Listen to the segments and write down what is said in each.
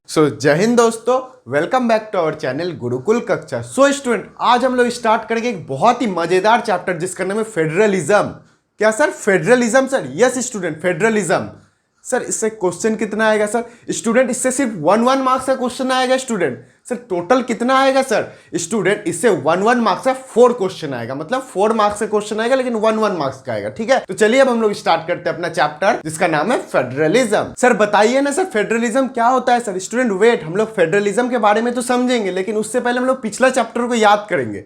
जय हिंद दोस्तों, welcome back to our channel Gurukul Kaksha. Student, आज हम लोग स्टार्ट करेंगे एक बहुत ही मजेदार चैप्टर जिसका नाम है फेडरलिज्म। क्या sir? Federalism sir? Yes student, federalism. Sir इससे क्वेश्चन कितना आएगा सर? स्टूडेंट इससे सिर्फ वन मार्क्स का क्वेश्चन आएगा। स्टूडेंट सर टोटल कितना आएगा सर? स्टूडेंट इससे वन मार्क्स का 4 क्वेश्चन आएगा, मतलब 4 मार्क्स का क्वेश्चन आएगा, लेकिन वन मार्क्स का आएगा। ठीक है, तो चलिए अब हम लोग स्टार्ट करते हैं अपना चैप्टर जिसका नाम है फेडरलिज्म। सर बताइए ना सर, फेडरलिज्म क्या होता है सर? स्टूडेंट वेट, हम लोग फेडरलिज्म के बारे में तो समझेंगे, लेकिन उससे पहले हम लोग पिछला चैप्टर को याद करेंगे।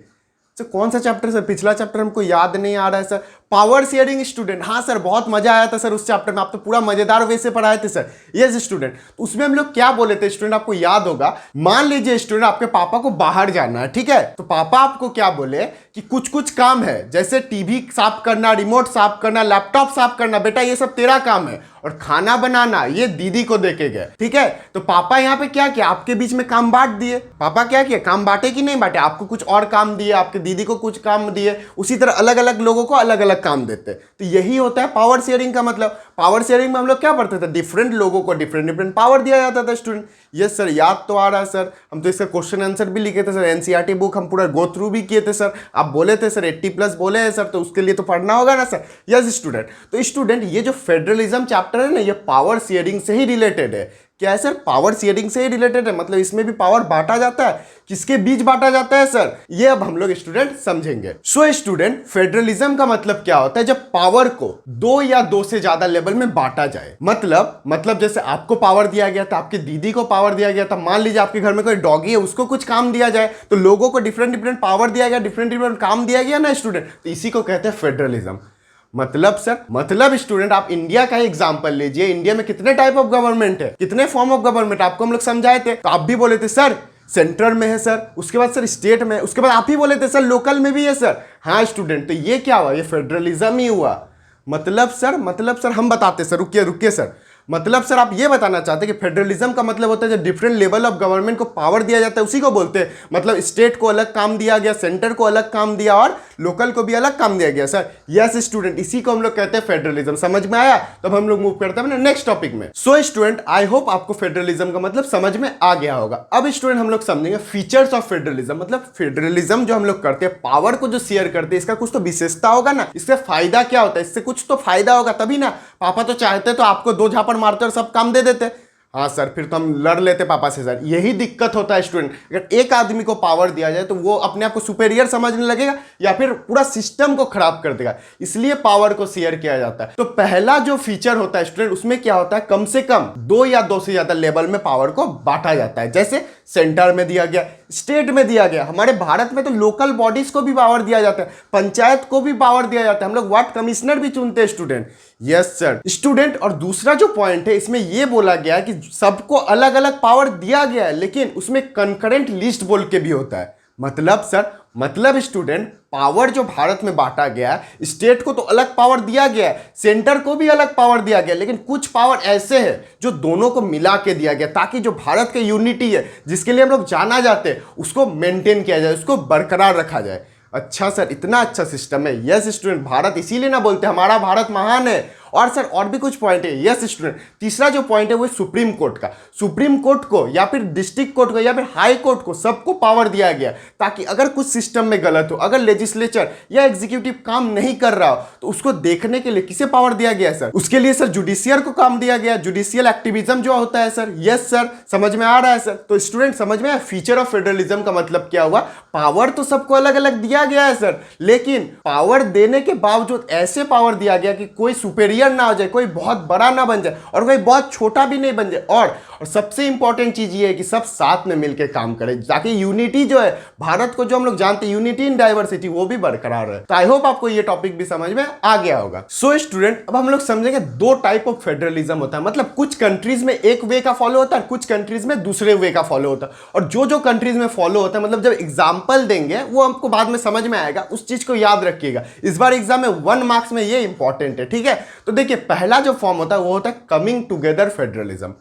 सर कौन सा चैप्टर सर? पिछला चैप्टर हमको याद नहीं आ रहा है सर। Power sharing student. हाँ सर, बहुत मजा आया था सर उस चैप्टर में, आप तो पूरा मजेदार वे से पढ़ाए थे सर। यस स्टूडेंट, तो उसमें हम लोग क्या बोले थे स्टूडेंट, आपको याद होगा। मान लीजिए स्टूडेंट आपके पापा को बाहर जाना है, ठीक है, तो पापा आपको क्या बोले कि कुछ कुछ काम है, जैसे टीवी साफ करना, रिमोट साफ करना, लैपटॉप साफ करना, बेटा ये सब तेरा काम है, और खाना बनाना ये दीदी को देके गए। ठीक है, तो पापा यहाँ पे क्या किया, आपके बीच में काम बांट दिए। पापा क्या किया, काम बांटे कि नहीं बांटे? आपको कुछ और काम दिए, आपके दीदी को कुछ काम दिए, उसी तरह अलग अलग लोगों को अलग अलग काम देते। तो यही होता है पावर शेयरिंग का मतलब। पावर शेयरिंग में हम लोग क्या पढ़ते थे? डिफरेंट लोगों को डिफरेंट डिफरेंट पावर दिया जाता था स्टूडेंट। यस सर, याद तो आ रहा है सर, हम तो इसका क्वेश्चन आंसर भी लिखे थे सर, एनसीईआरटी बुक हम पूरा गो थ्रू भी किए थे सर। आप बोले थे सर 80+ बोले हैं सर, तो उसके लिए तो पढ़ना होगा ना सर। यस स्टूडेंट, तो स्टूडेंट ये जो फेडरलिज्म चैप्टर है ना, ये पावर शेयरिंग से ही रिलेटेड है। क्या है सर? पावर शेयरिंग से ही रिलेटेड है, मतलब इसमें भी पावर बांटा जाता है। किसके बीच बांटा जाता है सर? ये अब हम लोग स्टूडेंट समझेंगे। स्टूडेंट, फेडरलिज्म का मतलब क्या होता है? जब पावर को 2 या 2 से ज्यादा लेवल में बांटा जाए। मतलब जैसे आपको पावर दिया गया था, आपकी दीदी को पावर दिया गया था, मान लीजिए आपके घर में कोई डॉगी है, उसको कुछ काम दिया जाए, तो लोगों को डिफरेंट डिफरेंट पावर दिया गया, डिफरेंट डिफरेंट काम दिया गया ना स्टूडेंट, तो इसी को कहते हैं फेडरलिज्म। मतलब सर, मतलब स्टूडेंट आप इंडिया का एग्जांपल लीजिए। इंडिया में कितने टाइप ऑफ गवर्नमेंट है, कितने फॉर्म ऑफ गवर्नमेंट आपको हम लोग समझाए थे, तो आप भी बोले थे सर सेंट्रल में है सर, उसके बाद सर स्टेट में है, उसके बाद आप ही बोले थे सर लोकल में भी है सर। हाँ स्टूडेंट, तो ये क्या हुआ? ये फेडरलिज्म ही हुआ। मतलब सर हम बताते सर, रुकिए सर। मतलब सर आप ये बताना चाहते हैं कि फेडरलिज्म का मतलब होता है जब डिफरेंट लेवल ऑफ गवर्नमेंट को पावर दिया जाता है, उसी को बोलते हैं। मतलब स्टेट को अलग काम दिया गया, सेंटर को अलग काम दिया, और लोकल को भी अलग काम दिया गया सर। यस स्टूडेंट, इसी को हम लोग कहते हैं फेडरलिज्म। समझ में आया? तो हम लोग मूव करते हैं नेक्स्ट टॉपिक में। स्टूडेंट, आई होप आपको फेडरलिज्म का मतलब समझ में आ गया होगा। अब स्टूडेंट हम लोग समझेंगे फीचर्स ऑफ फेडरलिज्म। मतलब फेडरलिज्म जो हम लोग करते हैं, पावर को जो शेयर करते हैं, इसका कुछ तो विशेषता होगा ना, इससे फायदा क्या होता है, इससे कुछ तो फायदा होगा तभी ना। पापा तो चाहते तो आपको 2 झापड़ मारते और सब काम दे देते। हाँ सर, फिर तो हम लड़ लेते पापा से सर। यही दिक्कत होता है स्टूडेंट, अगर एक आदमी को पावर दिया जाए तो वो अपने आप को सुपेरियर समझने लगेगा, या फिर पूरा सिस्टम को खराब कर देगा। इसलिए पावर को शेयर किया जाता है। तो पहला जो फीचर होता है स्टूडेंट, उसमें क्या होता है, कम से कम 2 या 2 से ज्यादा लेवल में पावर को बांटा जाता है। जैसे सेंटर में दिया गया, स्टेट में दिया गया, हमारे भारत में तो लोकल बॉडीज को भी पावर दिया जाता है, पंचायत को भी पावर दिया जाता है, हम लोग वार्ड कमिश्नर भी चुनते हैं स्टूडेंट। यस सर स्टूडेंट, और दूसरा जो पॉइंट है, इसमें यह बोला गया है कि सबको अलग अलग पावर दिया गया है, लेकिन उसमें कंकरेंट लिस्ट बोल के भी होता है। मतलब सर, मतलब स्टूडेंट, पावर जो भारत में बांटा गया है, स्टेट को तो अलग पावर दिया गया है, सेंटर को भी अलग पावर दिया गया, लेकिन कुछ पावर ऐसे है जो दोनों को मिला के दिया गया, ताकि जो भारत की यूनिटी है, जिसके लिए हम लोग जाना जाते हैं, उसको मेंटेन किया जाए, उसको बरकरार रखा जाए। अच्छा सर, इतना अच्छा सिस्टम है। यस स्टूडेंट, भारत इसीलिए ना बोलते हमारा भारत महान है। और सर और भी कुछ पॉइंट है। यस स्टूडेंट, तीसरा जो पॉइंट है वो सुप्रीम कोर्ट का। सुप्रीम कोर्ट को या फिर डिस्ट्रिक्ट कोर्ट को या फिर हाई कोर्ट को, सबको पावर दिया गया, ताकि अगर कुछ सिस्टम में गलत हो, अगर लेजिस्लेचर या एग्जीक्यूटिव काम नहीं कर रहा हो, तो उसको देखने के लिए किसे पावर दिया गया है सर? उसके लिए सर जुडिशियर को काम दिया गया, जुडिशियल एक्टिविज्म जो होता है सर। यस सर, समझ में आ रहा है सर? तो स्टूडेंट समझ में आया फीचर ऑफ फेडरलिज्म का मतलब क्या हुआ? पावर तो सबको अलग अलग दिया गया है सर, लेकिन पावर देने के बावजूद ऐसे पावर दिया गया कि कोई सुपेरियर ना हो जाए, कोई बहुत बड़ा ना बन जाए, और कोई बहुत छोटा भी नहीं बन जाए, और सबसे इंपॉर्टेंट चीज ये है कि सब साथ में मिलकर काम करें, ताकि यूनिटी जो है भारत को, जो हम लोग जानते हैं यूनिटी इन डाइवर्सिटी, वो भी बरकरार है। तो आई होप आपको ये टॉपिक भी समझ में आ गया होगा। स्टूडेंट, अब हम लोग समझेंगे 2 टाइप ऑफ फेडरलिज्म होता है। मतलब कुछ कंट्रीज में एक वे का फॉलो होता है, कुछ कंट्रीज में दूसरे वे का फॉलो होता है। और जो कंट्रीज में फॉलो होता है, मतलब जब एग्जाम्पल देंगे वो हमको बाद में समझ में आएगा, उस चीज को याद रखिएगा। इस बार एग्जाम में 1 मार्क्स में ये इंपॉर्टेंट है, ठीक है? तो देखिए, पहला जो फॉर्म होता है वो होता है कमिंग टुगेदर फेडरलिज्म।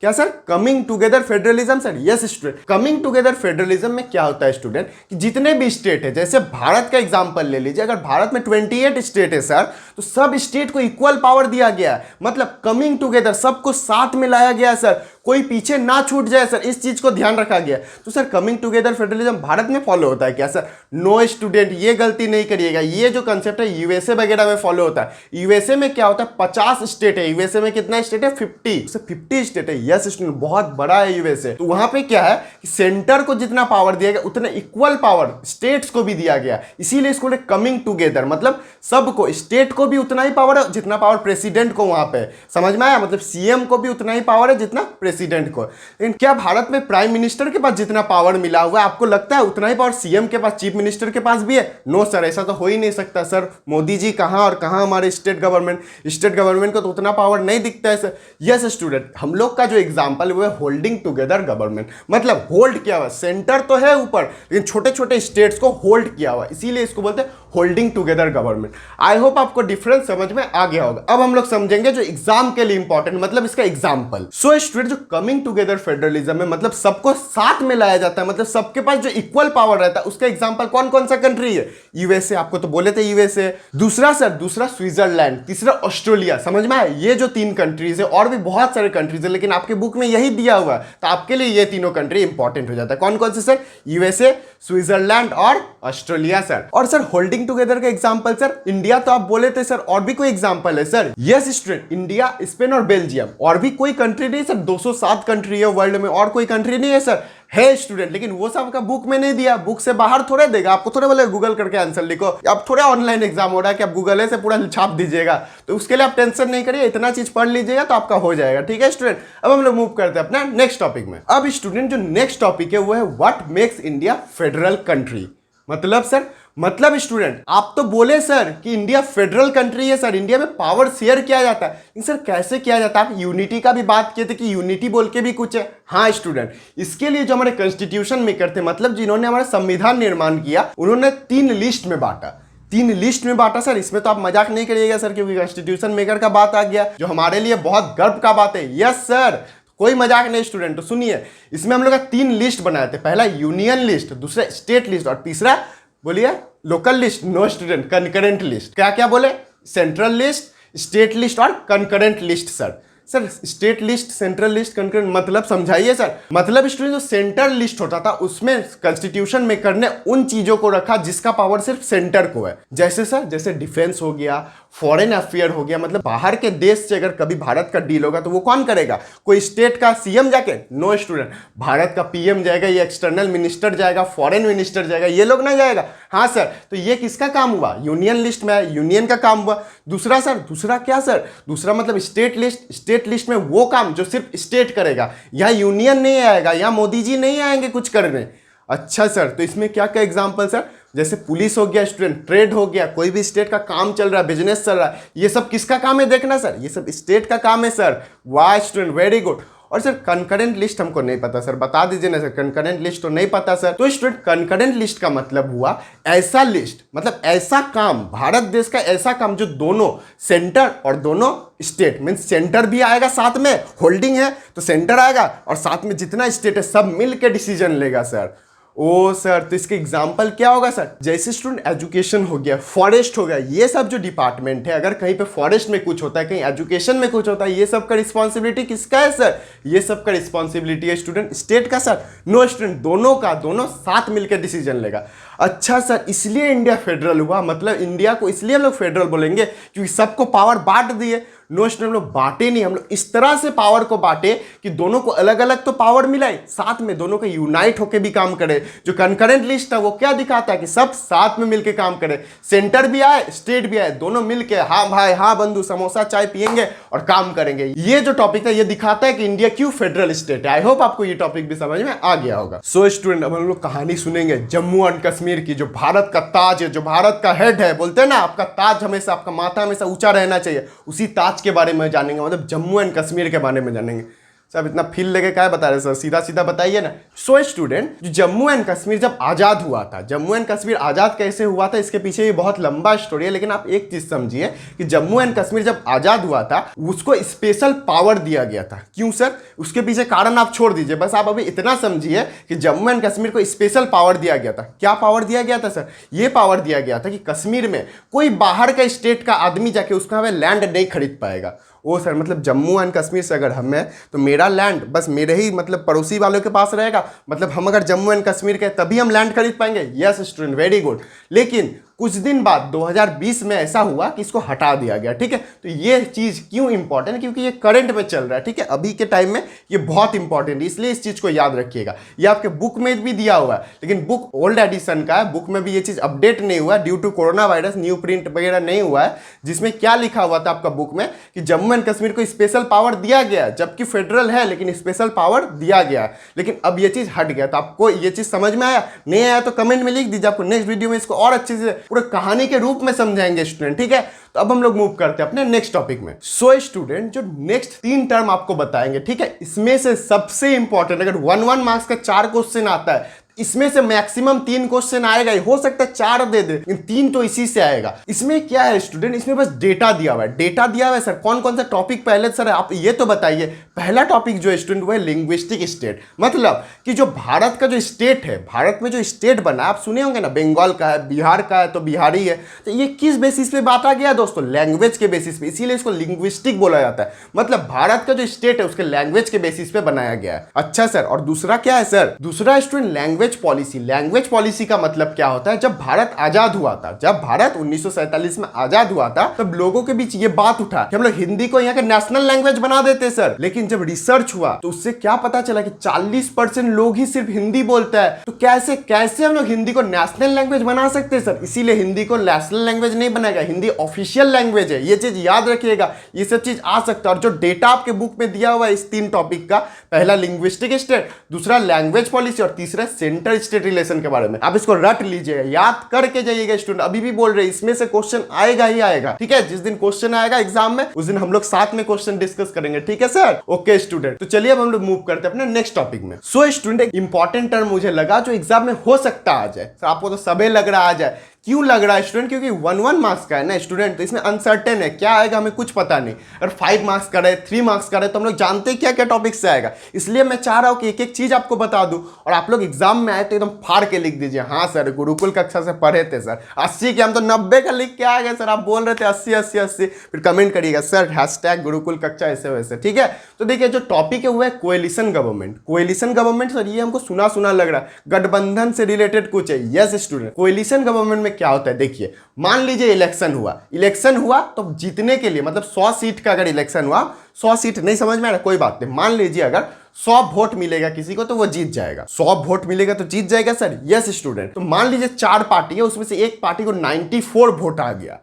क्या sir? Coming together federalism sir? Yes student, coming together federalism में क्या होता है स्टूडेंट, कि जितने भी स्टेट है, जैसे भारत का एग्जांपल ले लीजिए, अगर भारत में 28 स्टेट है सर, तो सब स्टेट को इक्वल पावर दिया गया है। मतलब कमिंग टुगेदर, सबको साथ में लाया गया है सर। कोई पीछे ना छूट जाए सर, इस चीज को ध्यान रखा गया। तो sir coming together federalism Bharat में फॉलो होता है क्या सर? नो स्टूडेंट, ये गलती नहीं करिएगा। ये जो कंसेप्ट है यूएसए वगैरह में फॉलो होता है। यूएसए में क्या होता है, 50 स्टेट है। यूएसए में कितना स्टेट है? 50 स्टेट है। यस स्टूडेंट, बहुत बड़ा है यूएसए। तो वहां पे क्या है कि सेंटर को जितना पावर दिया गया उतना इक्वल पावर स्टेट्स को भी दिया गया, इसीलिए इसको कमिंग टुगेदर, मतलब सबको, स्टेट को भी उतना ही पावर है जितना पावर प्रेसिडेंट को वहां पे। समझ में आया? मतलब सीएम को भी उतना ही पावर है जितना प्रेसिडेंट को। लेकिन क्या भारत में प्राइम मिनिस्टर के पास जितना पावर मिला हुआ है, आपको लगता है उतना ही पावर सीएम के पास, चीफ मिनिस्टर के पास भी है? नो सर, ऐसा तो हो ही नहीं सकता सर। मोदी जी कहां और कहां हमारे स्टेट गवर्नमेंट को तो उतना पावर नहीं दिखता है सर। यस स्टूडेंट, हम लोग का जो एग्जाम्पल वो है होल्डिंग टुगेदर गवर्नमेंट, मतलब होल्ड किया हुआ। सेंटर तो है ऊपर, लेकिन छोटे छोटे स्टेट्स को होल्ड किया हुआ, इसीलिए इसको बोलते हैं holding together government. I hope आपको डिफरेंस समझ में आ गया होगा। अब हम लोग समझेंगे जो एग्जाम के लिए इंपॉर्टेंट, मतलब इसका एग्जाम्पल। सो स्टूडेंट, जो कमिंग टुगेदर फेडरलिज्म है, मतलब सबको साथ में लाया जाता है, मतलब सबके पास जो इक्वल पावर रहता है। उसका एग्जाम्पल कौन कौन सा कंट्री है? यूएसए, आपको तो बोले थे यूएसए। दूसरा स्विट्जरलैंड, तीसरा ऑस्ट्रेलिया। समझ में आया? ये जो 3 कंट्रीज है, और भी बहुत सारे कंट्रीज है, लेकिन आपके बुक में यही दिया हुआ है, तो आपके लिए ये तीनों कंट्री इंपॉर्टेंट हो जाता है। कौन कौन से सर? यूएसए, स्विट्जरलैंड और ऑस्ट्रेलिया सर। और सर होल्डिंग टुगेदर का एग्जांपल सर, इंडिया तो आप बोले थे सर, और भी कोई एग्जांपल है sir? Yes student, India, Spain और बेल्जियम। और भी कोई कंट्री नहीं सर, 207 कंट्री है वर्ल्ड में, और कोई कंट्री नहीं है सर। है स्टूडेंट, लेकिन वो सब का बुक में नहीं दिया। बुक से बाहर थोड़े देगा आपको, थोड़े बोले गूगल करके आंसर लिखो। अब थोड़ा ऑनलाइन एग्जाम हो रहा है कि आप गूगल से पूरा छाप दीजिएगा, तो उसके लिए आप टेंशन नहीं करिए, इतना चीज पढ़ लीजिएगा तो आपका हो जाएगा। ठीक है स्टूडेंट, अब हम लोग मूव करते हैं अपना नेक्स्ट टॉपिक में। अब स्टूडेंट जो नेक्स्ट टॉपिक है वो है what makes India federal country. मतलब सर, मतलब स्टूडेंट, आप तो बोले सर कि इंडिया फेडरल कंट्री है सर, इंडिया में पावर शेयर किया जाता है। सर कैसे किया जाता है? आप यूनिटी का भी बात किए थे कि यूनिटी बोल के भी कुछ है। हाँ स्टूडेंट, इसके लिए जो हमारे कॉन्स्टिट्यूशन मेकर थे, मतलब जिन्होंने हमारा संविधान निर्माण किया, उन्होंने 3 लिस्ट में बांटा। 3 लिस्ट में बांटा सर। इसमें तो आप मजाक नहीं करिएगा सर, क्योंकि कॉन्स्टिट्यूशन मेकर का बात आ गया, जो हमारे लिए बहुत गर्व का बात है। यस सर, कोई मजाक नहीं स्टूडेंट। तो सुनिए, इसमें हम लोग 3 लिस्ट बनाए थे। पहला यूनियन लिस्ट, दूसरा स्टेट लिस्ट, और तीसरा बोलिए local list. No student, concurrent list. क्या क्या बोले? सेंट्रल लिस्ट, स्टेट लिस्ट और concurrent list sir. Sir state list, central list, concurrent मतलब समझाइए सर। मतलब स्टूडेंट, जो सेंट्रल लिस्ट होता था उसमें कॉन्स्टिट्यूशन मेकर ने उन चीजों को रखा जिसका पावर सिर्फ सेंटर को है। जैसे सर, जैसे डिफेंस हो गया, फॉरेन अफेयर हो गया, मतलब बाहर के देश से अगर कभी भारत का डील होगा तो वो कौन करेगा? कोई स्टेट का सीएम जाके? नो स्टूडेंट, भारत का पीएम जाएगा, ये एक्सटर्नल मिनिस्टर जाएगा, फॉरेन मिनिस्टर जाएगा, ये लोग नहीं जाएगा। हाँ सर, तो ये किसका काम हुआ? यूनियन लिस्ट में, यूनियन का काम हुआ। दूसरा सर, दूसरा क्या सर? दूसरा मतलब स्टेट लिस्ट। स्टेट लिस्ट में वो काम जो सिर्फ स्टेट करेगा, यहाँ यूनियन नहीं आएगा, यहाँ मोदी जी नहीं आएंगे कुछ करने। अच्छा सर, तो इसमें क्या क्या एग्जाम्पल सर? जैसे पुलिस हो गया स्टूडेंट, ट्रेड हो गया, कोई भी स्टेट का काम चल रहा है, बिजनेस चल रहा है, ये सब किसका काम है देखना सर? ये सब स्टेट का काम है सर। वाह स्टूडेंट, वेरी गुड। और सर कंकरेंट लिस्ट हमको नहीं पता सर, बता दीजिए ना सर। कंकरेंट लिस्ट तो नहीं पता सर। तो स्टूडेंट, कंकरेंट लिस्ट का मतलब हुआ ऐसा लिस्ट, मतलब ऐसा काम, भारत देश का ऐसा काम जो दोनों सेंटर और दोनों स्टेट, मीन्स सेंटर भी आएगा साथ में, होल्डिंग है तो सेंटर आएगा, और साथ में जितना स्टेट है सब मिल के डिसीजन लेगा सर। ओ सर, तो इसके एग्जाम्पल क्या होगा सर? जैसे स्टूडेंट एजुकेशन हो गया, फॉरेस्ट हो गया, ये सब जो डिपार्टमेंट है, अगर कहीं पे फॉरेस्ट में कुछ होता है, कहीं एजुकेशन में कुछ होता है, ये सब का रिस्पॉन्सिबिलिटी किसका है सर? ये सब का रिस्पॉन्सिबिलिटी है स्टूडेंट स्टेट का सर। नो स्टूडेंट, दोनों का, दोनों साथ मिलकर डिसीजन लेगा। अच्छा सर, इसलिए इंडिया फेडरल हुआ, मतलब इंडिया को इसलिए हम लोग फेडरल बोलेंगे क्योंकि सबको पावर बांट दिए। नो स्टूडेंट, हम लोग बांटे नहीं, हम लोग इस तरह से पावर को बांटे कि दोनों को अलग अलग तो पावर मिलाए, साथ में दोनों को यूनाइट होकर भी काम करे। जो कंकरेंट लिस्ट है वो क्या दिखाता है कि सब साथ में मिलकर काम करे, सेंटर भी आए, स्टेट भी आए, दोनों मिलके हाँ भाई हाँ बंधु समोसा चाय पियेंगे और काम करेंगे। ये जो टॉपिक है ये दिखाता है कि इंडिया क्यों फेडरल स्टेट है। आई होप आपको ये टॉपिक भी समझ में आ गया होगा। सो स्टूडेंट, अब हम लोग कहानी सुनेंगे जम्मू एंड कश्मीर की, जो भारत का ताज है, जो भारत का हेड है। बोलते हैं ना, आपका ताज हमेशा, आपका माथा हमेशा ऊंचा रहना चाहिए, उसी ताज के बारे में जानेंगे, मतलब जम्मू एंड कश्मीर के बारे में जानेंगे। सब इतना फील लेके क्या बता रहे सर, सीधा सीधा बताइए ना। सो स्टूडेंट, जो जम्मू एंड कश्मीर जब आजाद हुआ था, जम्मू एंड कश्मीर आजाद कैसे हुआ था इसके पीछे ये बहुत लंबा स्टोरी है, लेकिन आप एक चीज समझिए कि जम्मू एंड कश्मीर जब आजाद हुआ था उसको स्पेशल पावर दिया गया था। क्यों सर? उसके पीछे कारण आप छोड़ दीजिए, बस आप अभी इतना समझिए कि जम्मू एंड कश्मीर को स्पेशल पावर दिया गया था। क्या पावर दिया गया था सर? ये पावर दिया गया था कि कश्मीर में कोई बाहर का स्टेट का आदमी जाके उसका लैंड नहीं खरीद पाएगा। ओ सर मतलब जम्मू एंड कश्मीर से अगर हम हैं तो मेरा लैंड बस मेरे ही मतलब पड़ोसी वालों के पास रहेगा, मतलब हम अगर जम्मू एंड कश्मीर के तभी हम लैंड खरीद पाएंगे। Yes student, very good. लेकिन कुछ दिन बाद 2020 में ऐसा हुआ कि इसको हटा दिया गया, ठीक है। तो ये चीज़ क्यों इंपॉर्टेंट है, क्योंकि ये करंट में चल रहा है, ठीक है, अभी के टाइम में ये बहुत इंपॉर्टेंट है, इसलिए इस चीज़ को याद रखिएगा। ये आपके बुक में भी दिया हुआ है, लेकिन बुक ओल्ड एडिशन का है, बुक में भी ये चीज़ अपडेट नहीं हुआ due to corona virus, new print वगैरह नहीं हुआ है, जिसमें क्या लिखा हुआ था आपका बुक में कि जम्मू एंड कश्मीर को स्पेशल पावर दिया गया, जबकि फेडरल है लेकिन स्पेशल पावर दिया गया। लेकिन अब ये चीज़ हट गया। तो आपको ये चीज़ समझ में आया? नहीं आया तो कमेंट में लिख दीजिए, आपको नेक्स्ट वीडियो में इसको और अच्छे से पूरे कहानी के रूप में समझाएंगे स्टूडेंट, ठीक है। तो अब हम लोग मूव करते हैं अपने नेक्स्ट टॉपिक में। सो स्टूडेंट, जो नेक्स्ट 3 टर्म आपको बताएंगे, ठीक है, इसमें से सबसे इंपॉर्टेंट, अगर 1 मार्क्स का 4 क्वेश्चन आता है, इसमें से मैक्सिमम 3 क्वेश्चन आएगा ही, हो सकता है 4 दे दे, लेकिन 3 तो इसी से आएगा। इसमें क्या है स्टूडेंट, इसमें बस डेटा दिया हुआ है, डेटा दिया हुआ है। सर कौन कौन सा टॉपिक पहले सर आप ये तो बताइए। पहला टॉपिक जो है स्टूडेंट वो है लिंग्विस्टिक स्टेट, मतलब कि जो भारत का जो स्टेट है, भारत में जो स्टेट बना, आप सुने होंगे ना, बंगाल का है, बिहार का है तो बिहारी है, तो ये किस बेसिस पे बांटा गया दोस्तों? लैंग्वेज के बेसिस पे, इसीलिए इसको लिंग्विस्टिक बोला जाता है। मतलब भारत का जो स्टेट है उसके लैंग्वेज के बेसिस पे बनाया गया है। अच्छा सर, और दूसरा क्या है सर? दूसरा student language policy. Language policy का मतलब क्या होता है? जब भारत आजाद हुआ था, जब भारत 1947 में आजाद हुआ था, तब लोगों के बीच ये बात उठा कि हम लोग हिंदी को यहाँ के नेशनल लैंग्वेज बना देते सर। लेकिन जब रिसर्च हुआ तो उससे क्या पता चला कि 40% लोग ही सिर्फ हिंदी बोलता है, तो कैसे कैसे हम लोग हिंदी को नेशनल लैंग्वेज बना सकते हैं सर? इसीलिए हिंदी को नेशनल लैंग्वेज नहीं बनाएगा, हिंदी ऑफिशियल लैंग्वेज है, ये चीज याद रखिएगा। ये सब चीज आ सकता है। और जो डेटा आपके बुक में दिया हुआ है इस 3 टॉपिक का, पहला लिंग्विस्टिक स्टेट, दूसरा लैंग्वेज पॉलिसी और तीसरा सेंटर स्टेट रिलेशन के बारे में, आप इसको रट लीजिएगा, याद करके जाइएगा स्टूडेंट। अभी भी बोल रहे इसमें से क्वेश्चन आएगा ही आएगा, ठीक है। जिस दिन क्वेश्चन आएगा एग्जाम में उस दिन हम लोग साथ में क्वेश्चन डिस्कस करेंगे, ठीक है सर। ओके स्टूडेंट, तो चलिए अब हम लोग मूव करते हैं अपने नेक्स्ट टॉपिक में। सो स्टूडेंट, एक इंपॉर्टेंट टर्म मुझे लगा जो एग्जाम में हो सकता आ जाए। सर आपको तो सबे लग रहा आ जाए, क्यों लग रहा है स्टूडेंट? क्योंकि 1 मार्क्स का है ना स्टूडेंट, तो इसमें अनसर्टेन है, क्या आएगा हमें कुछ पता नहीं। अगर 5 मार्क्स का रहे, 3 मार्क्स का रहे, तो हम लोग जानते हैं क्या क्या टॉपिक से आएगा। इसलिए मैं चाह रहा हूं कि एक एक चीज आपको बता दूं और आप लोग एग्जाम में आए तो एकदम फाड़ के लिख दीजिए, हाँ सर गुरुकुल कक्षा से पढ़े थे सर, 80 के हम तो 90 का लिख के आ गए सर। आप बोल रहे थे 80 80 80, फिर कमेंट करिएगा सर हैशटैग गुरुकुल कक्षा ऐसे वैसे, ठीक है। तो देखिए जो टॉपिक है वो है coalition government. Coalition government sir ये हमको सुना सुना लग रहा है, गठबंधन से रिलेटेड कुछ है। यस स्टूडेंट, कोएलिशन गवर्नमेंट में क्या होता है देखिए, मान लीजिए इलेक्शन हुआ तो जीतने के लिए, मतलब 100 सीट का अगर इलेक्शन हुआ, 100 सीट नहीं समझ में आ रहा, कोई बात नहीं, मान लीजिए अगर 100 वोट मिलेगा किसी को तो वो जीत जाएगा। 100 वोट मिलेगा तो जीत जाएगा सर। यस स्टूडेंट, तो मान लीजिए 4 पार्टी है, उसमें से एक पार्टी को 94 वोट आ गया,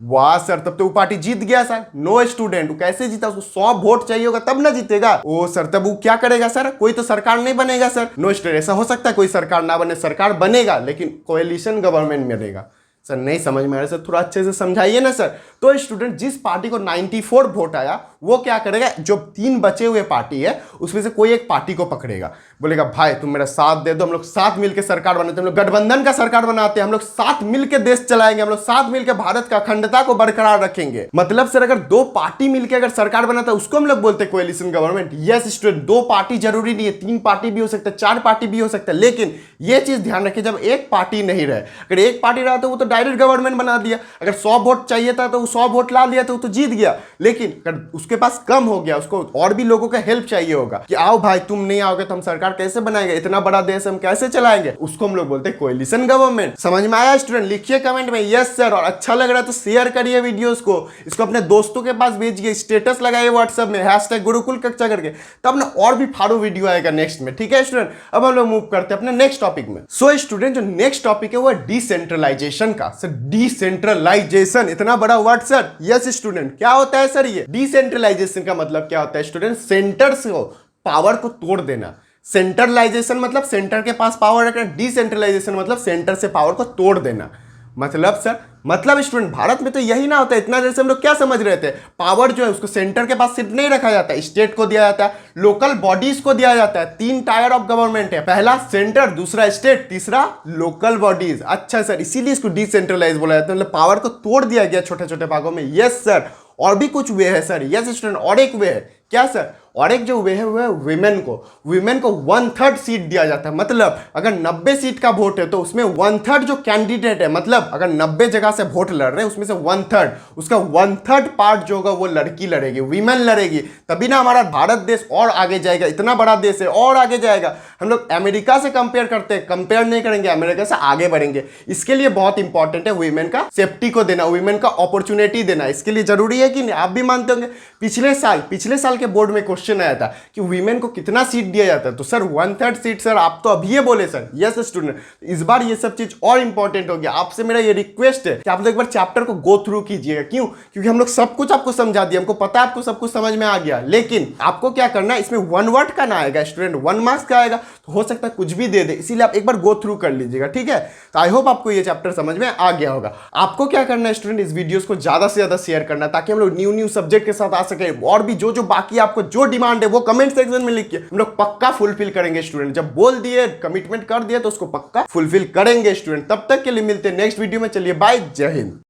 वाह सर तब तो वो पार्टी जीत गया सर। नो स्टूडेंट, वो कैसे जीता? उसको 100 वोट चाहिए होगा तब ना जीतेगा। ओ सर तब वो क्या करेगा सर? कोई तो सरकार नहीं बनेगा सर। नो स्टूडेंट, ऐसा हो सकता है कोई सरकार ना बने, सरकार बनेगा लेकिन कोएलिशन गवर्नमेंट में रहेगा। सर नहीं समझ में आ रहा सर, थोड़ा अच्छे से समझाइए ना सर। तो स्टूडेंट जिस पार्टी को 94 वोट आया वो क्या करेगा, जो 3 बचे हुए पार्टी है उसमें से कोई एक पार्टी को पकड़ेगा, बोलेगा भाई तुम मेरा साथ दे दो, हम लोग साथ मिलकर सरकार बनाते हैं, हम लोग गठबंधन का सरकार बनाते हैं, हम लोग साथ मिलकर देश चलाएंगे, हम लोग साथ मिलकर भारत का अखंडता को बरकरार रखेंगे। मतलब सर अगर 2 पार्टी मिलकर अगर सरकार बनाता है उसको हम लोग बोलते हैं coalition government. Yes student, 2 party जरूरी नहीं है, 3 पार्टी भी हो सकता है, 4 पार्टी भी हो सकता है, लेकिन ये चीज ध्यान रखिए जब एक पार्टी नहीं रहे, अगर एक पार्टी रहा तो वो तो डायरेक्ट गवर्नमेंट बना दिया, अगर 100 वोट चाहिए था तो वो 100 वोट ला लिया तो वो तो जीत गया। लेकिन अगर उसके पास कम हो गया, उसको और भी लोगों का हेल्प चाहिए होगा कि आओ भाई तुम नहीं आओगे तो हम सरकार कैसे बनाएंगे, इतना बड़ा देश हम कैसे चलाएंगे, उसको हम लोग बोलते हैं कोएलिशन गवर्नमेंट। समझ में आया स्टूडेंट? लिखिए कमेंट में यस सर, और अच्छा लग रहा है तो शेयर करिए वीडियोस को, इसको अपने दोस्तों के पास भेजिए, स्टेटस लगाइए व्हाट्सएप में हैशटैग गुरुकुल कक्षा करके, तब ना और भी फाड़ू वीडियो आएगा नेक्स्ट में, ठीक है स्टूडेंट। अब हम लोग मूव करते हैं अपने नेक्स्ट टॉपिक में। सो स्टूडेंट जो नेक्स्ट टॉपिक है वो है डिसेंट्रलाइजेशन का। सर डिसेंट्रलाइजेशन इतना बड़ा वर्ड सर। यस स्टूडेंट, क्या होता है सर ये डिसेंट्रलाइजेशन का मतलब क्या होता है स्टूडेंट? सेंटर से पावर को तोड़ देना। सेंट्रलाइजेशन मतलब सेंटर के पास पावर रखना, डिसेंट्रलाइजेशन मतलब सेंटर से पावर को तोड़ देना। मतलब सर, मतलब स्टूडेंट भारत में तो यही ना होता है। इतना देर से हम लोग क्या समझ रहे थे, पावर जो है उसको सेंटर के पास सिर्फ नहीं रखा जाता है, स्टेट को दिया जाता है, लोकल बॉडीज को दिया जाता है। 3 टायर ऑफ गवर्नमेंट है, पहला सेंटर, दूसरा स्टेट, तीसरा लोकल बॉडीज। अच्छा सर, इसीलिए इसको डिसेंट्रलाइज बोला जाता है, मतलब पावर को तोड़ दिया गया छोटे छोटे भागों में। यस सर, और भी कुछ वे है सर। यस स्टूडेंट, और एक वे है, क्या सर? और एक जो वे है वो है विमेन को 1/3 सीट दिया जाता है। मतलब अगर 90 सीट का वोट है तो उसमें 1/3 जो कैंडिडेट है, मतलब अगर 90 जगह से वोट लड़ रहे हैं उसमें से 1/3, उसका 1/3 पार्ट जो होगा वो लड़की लड़ेगी, विमेन लड़ेगी। तभी ना हमारा भारत देश और आगे जाएगा। इतना बड़ा देश है और आगे जाएगा। हम लोग अमेरिका से कंपेयर करते हैं, कंपेयर नहीं करेंगे, अमेरिका से आगे बढ़ेंगे। इसके लिए बहुत इंपॉर्टेंट है विमेन का सेफ्टी को देना, विमेन का अपॉर्चुनिटी देना। इसके लिए जरूरी है कि नहीं? आप भी मानते होंगे। पिछले साल के बोर्ड में क्वेश्चन आया था कि वीमेन को कितना सीट दिया जाता है, तो सर 1/3 सीट। सर आप तो अभी ये बोले सर। यस स्टूडेंट, इस बार ये सब चीज और इंपॉर्टेंट हो गया। आपसे मेरा ये रिक्वेस्ट है कि आप लोग एक बार चैप्टर को गो थ्रू कीजिएगा। क्यों? क्योंकि हम लोग सब कुछ आपको समझा दिया, हमको पता है आपको सब कुछ समझ में आ गया, लेकिन आपको क्या करना है, इसमें 1 वर्ड का ना आएगा स्टूडेंट, 1 मार्क्स का आएगा, तो हो सकता है कुछ भी दे दे। इसीलिए आप एक बार गो थ्रू कर लीजिएगा, ठीक है? तो आई होप आपको ये चैप्टर समझ में आ गया होगा। आपको क्या करना है स्टूडेंट, इस वीडियोस को ज्यादा से ज्यादा शेयर करना, ताकि हम लोग न्यू सब्जेक्ट के साथ आ सके। और भी जो बाकी आपको जो डिमांड है वो कमेंट सेक्शन में लिखिए, हम लोग पक्का फुलफिल करेंगे स्टूडेंट। जब बोल दिए, कमिटमेंट कर दिए, तो उसको पक्का फुलफिल करेंगे स्टूडेंट। तब तक के लिए मिलते हैं नेक्स्ट वीडियो में। चलिए बाय, जय हिंद।